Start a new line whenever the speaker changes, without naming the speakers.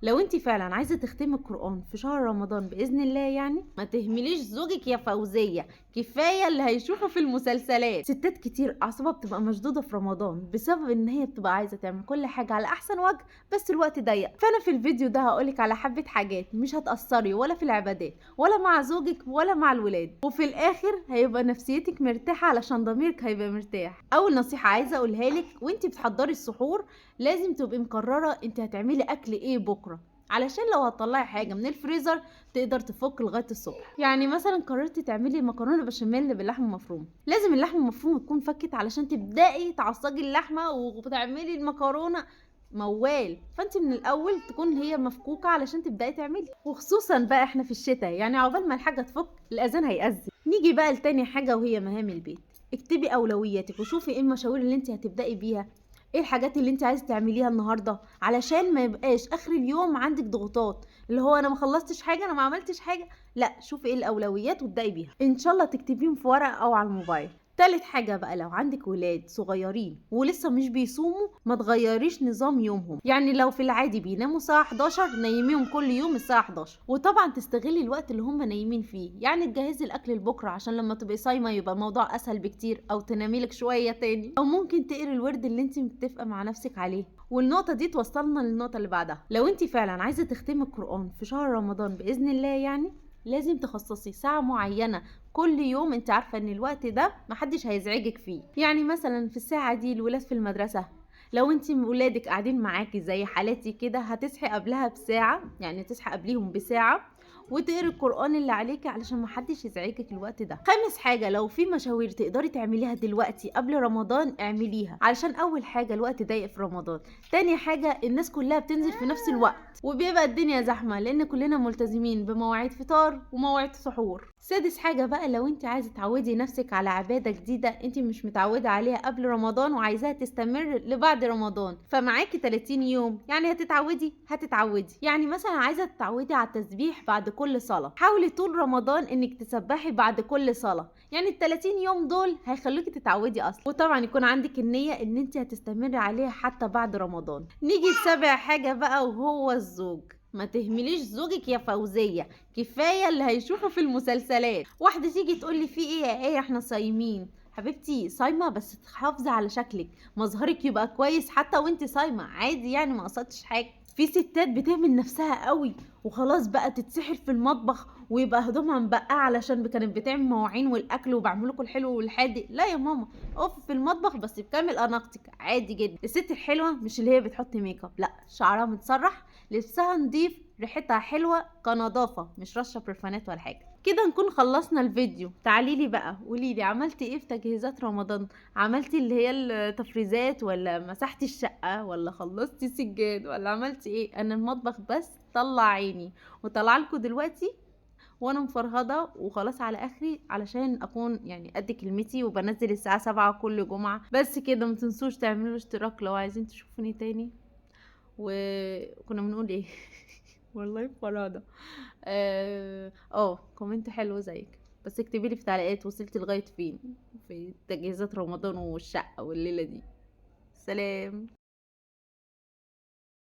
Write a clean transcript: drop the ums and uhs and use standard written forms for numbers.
لو انت فعلا عايزه تختمي القرآن في شهر رمضان بإذن الله، يعني ما تهمليش زوجك يا فوزية. كفاية اللي هيشوفه في المسلسلات. ستات كتير أعصابها بتبقى مشدودة في رمضان بسبب ان هي بتبقى عايزة تعمل كل حاجة على أحسن وجه، بس الوقت ضيق. فأنا في الفيديو ده هقولك على حبة حاجات مش هتأثري ولا في العبادات ولا مع زوجك ولا مع الولاد، وفي الآخر هيبقى نفسيتك مرتاحة علشان ضميرك هيبقى مرتاح. أول نصيحة عايزة أقولها لك وانت بتحضري السحور، لازم تبقي مقررة انت هتعملي اكل ايه بكره، علشان لو هتطلعي حاجه من الفريزر تقدر تفك لغايه الصبح. يعني مثلا قررتي تعملي مكرونه بشاميل باللحمه المفرومه، لازم اللحمه المفرومه تكون فكت علشان تبداي تعصجي اللحمه وتعملي المكرونه موال. فانت من الاول تكون هي مفكوكه علشان تبداي تعملي، وخصوصا بقى احنا في الشتاء، يعني عقبال ما الحاجه تفك الاذان هيأذن. نيجي بقى لتاني حاجه وهي مهام البيت. اكتبي اولوياتك وشوفي ايه المشاوير اللي انت هتبداي بيها، ايه الحاجات اللي انت عايزه تعمليها النهارده، علشان ما يبقاش اخر اليوم عندك ضغوطات اللي هو انا ما خلصتش حاجه، انا ما عملتش حاجه. لا، شوفي ايه الاولويات وابداي بيها، ان شاء الله تكتبيهم في ورقه او على الموبايل. تالت حاجة بقى، لو عندك ولاد صغيرين ولسه مش بيصوموا ما تغيريش نظام يومهم. يعني لو في العادي بيناموا الساعة 11 نيميهم كل يوم الساعة 11، وطبعا تستغلي الوقت اللي هم نايمين فيه، يعني تجهزي الاكل لبكرة عشان لما تبقي صايمة يبقى الموضوع اسهل بكتير، او تنامي لك شوية تاني، او ممكن تقري الورد اللي انت متفقة مع نفسك عليه. والنقطة دي توصلنا للنقطة اللي بعدها. لو انت فعلا عايزة تختمي القرآن في شهر رمضان بإذن الله، يعني لازم تخصصي ساعة معينة كل يوم انت عارفة ان الوقت ده محدش هيزعجك فيه. يعني مثلا في الساعة دي الولاد في المدرسة، لو انت ولادك قاعدين معاكي زي حالاتي كده هتصحي قبلها بساعة، يعني تصحي قبليهم بساعة وتقري القرآن اللي عليكي علشان محدش يزعجك الوقت ده. خامس حاجة، لو في مشاوير تقدري تعمليها دلوقتي قبل رمضان اعمليها، علشان اول حاجة الوقت ضيق في رمضان، تاني حاجة الناس كلها بتنزل في نفس الوقت وبيبقى الدنيا زحمة لان كلنا ملتزمين بمواعيد فطار ومواعيد سحور. سادس حاجة بقى، لو انت عايزة تعودي نفسك على عبادة جديدة انت مش متعودة عليها قبل رمضان وعايزاها تستمر لبعد رمضان، فمعاكي 30 يوم يعني هتتعودي. يعني مثلا عايزة تتعودي على التسبيح بعد كل صلاة، حاولي طول رمضان انك تسبحي بعد كل صلاة، يعني ال 30 يوم دول هيخلوكي تتعودي اصلا، وطبعا يكون عندك النية ان انت هتستمري عليها حتى بعد رمضان. نيجي لسابع حاجة بقى وهو الزوج. ما تهمليش زوجك يا فوزية. كفاية اللي هيشوفه في المسلسلات. واحدة تيجي تقولي في ايه يا ايه احنا صايمين. حبيبتي صايمة بس تحافظي على شكلك، مظهرك يبقى كويس حتى وانت صايمة عادي، يعني ما قصدتش حاجة. في ستات بتهمل نفسها قوي وخلاص بقى تتسحل في المطبخ ويبقى هدومها مبقعه علشان كانت بتعمل مواعين والاكل وبعمل لكم الحلو والحادق. لا يا ماما، اقفي في المطبخ بس بكامل اناقتك عادي جدا. الست الحلوه مش اللي هي بتحط ميك اب، لا، شعرها متسرح، لبسها نضيف، ريحتها حلوه كنظافه، مش رشه برفانات ولا حاجه. كده نكون خلصنا الفيديو. تعالي لي بقى قولي لي عملتي ايه في تجهيزات رمضان؟ عملتي اللي هي التفريزات ولا مسحتي الشقه ولا خلصتي سجاد ولا عملتي ايه؟ انا المطبخ بس طلع عيني وطلع لكم دلوقتي وانا مفرهده وخلاص على اخري علشان اكون يعني قد كلمتي، وبنزل الساعه 7 كل جمعه. بس كده ما تنسوش تعملوا اشتراك لو عايزين تشوفوني تاني. وكنا بنقول ايه؟ والله فرادة. كومنت حلو زيك، بس اكتبي لي في تعليقات وصلتي لغاية فين في تجهيزات رمضان والشقة والليلة دي. سلام.